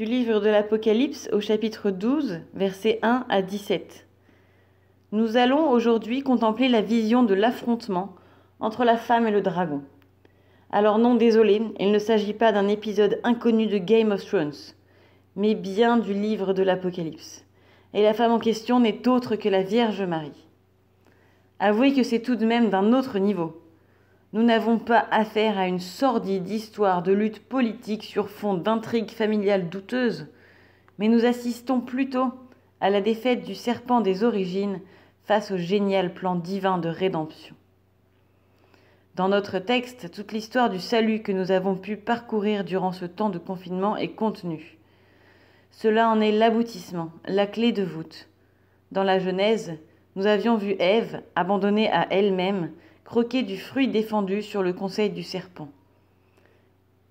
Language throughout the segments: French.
du livre de l'Apocalypse au chapitre 12, versets 1 à 17. Nous allons aujourd'hui contempler la vision de l'affrontement entre la femme et le dragon. Alors non, désolé, il ne s'agit pas d'un épisode inconnu de Game of Thrones, mais bien du livre de l'Apocalypse. Et la femme en question n'est autre que la Vierge Marie. Avouez que c'est tout de même d'un autre niveau. Nous n'avons pas affaire à une sordide histoire de lutte politique sur fond d'intrigues familiales douteuses, mais nous assistons plutôt à la défaite du serpent des origines face au génial plan divin de rédemption. Dans notre texte, toute l'histoire du salut que nous avons pu parcourir durant ce temps de confinement est contenue. Cela en est l'aboutissement, la clé de voûte. Dans la Genèse, nous avions vu Ève, abandonnée à elle-même, croquer du fruit défendu sur le conseil du serpent.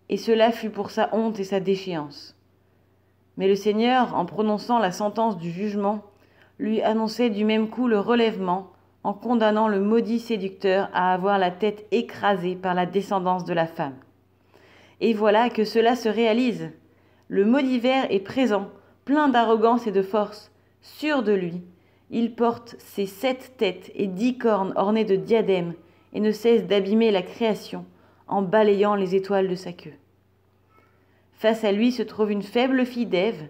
Et cela fut pour sa honte et sa déchéance. Mais le Seigneur, en prononçant la sentence du jugement, lui annonçait du même coup le relèvement, en condamnant le maudit séducteur à avoir la tête écrasée par la descendance de la femme. Et voilà que cela se réalise. Le maudit ver est présent, plein d'arrogance et de force, sûr de lui. Il porte ses 7 têtes et 10 cornes ornées de diadèmes et ne cesse d'abîmer la création en balayant les étoiles de sa queue. Face à lui se trouve une faible fille d'Ève,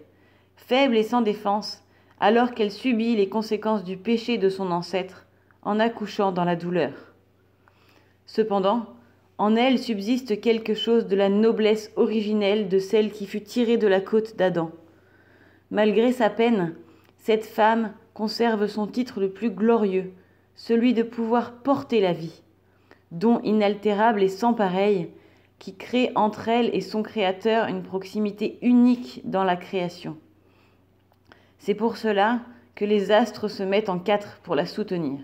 faible et sans défense, alors qu'elle subit les conséquences du péché de son ancêtre en accouchant dans la douleur. Cependant, en elle subsiste quelque chose de la noblesse originelle de celle qui fut tirée de la côte d'Adam. Malgré sa peine, cette femme conserve son titre le plus glorieux, celui de pouvoir porter la vie, don inaltérable et sans pareil, qui crée entre elle et son Créateur une proximité unique dans la création. C'est pour cela que les astres se mettent en 4 pour la soutenir.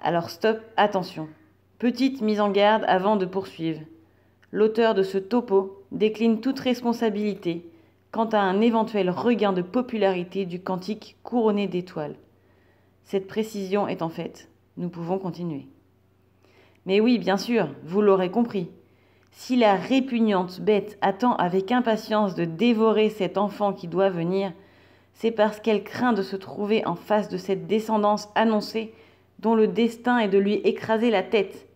Alors stop, attention. Petite mise en garde avant de poursuivre. L'auteur de ce topo décline toute responsabilité quant à un éventuel regain de popularité du cantique couronné d'étoiles. Cette précision étant faite, nous pouvons continuer. Mais oui, bien sûr, vous l'aurez compris. Si la répugnante bête attend avec impatience de dévorer cet enfant qui doit venir, c'est parce qu'elle craint de se trouver en face de cette descendance annoncée dont le destin est de lui écraser la tête.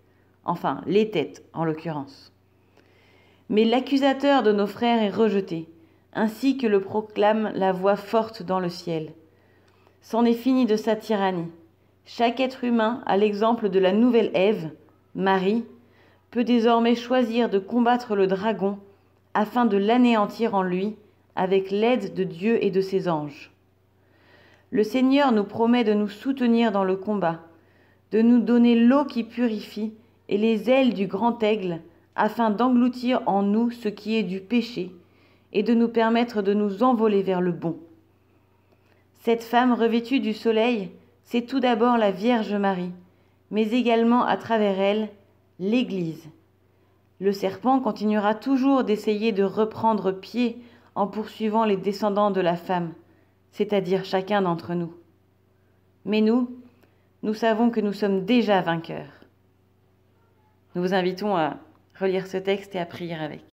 Enfin, les têtes, en l'occurrence. Mais l'accusateur de nos frères est rejeté, ainsi que le proclame la voix forte dans le ciel. C'en est fini de sa tyrannie. Chaque être humain, à l'exemple de la nouvelle Ève, Marie, peut désormais choisir de combattre le dragon afin de l'anéantir en lui avec l'aide de Dieu et de ses anges. Le Seigneur nous promet de nous soutenir dans le combat, de nous donner l'eau qui purifie et les ailes du grand aigle afin d'engloutir en nous ce qui est du péché et de nous permettre de nous envoler vers le bon. Cette femme revêtue du soleil, c'est tout d'abord la Vierge Marie, mais également à travers elle, l'Église. Le serpent continuera toujours d'essayer de reprendre pied en poursuivant les descendants de la femme, c'est-à-dire chacun d'entre nous. Mais nous savons que nous sommes déjà vainqueurs. Nous vous invitons à relire ce texte et à prier avec.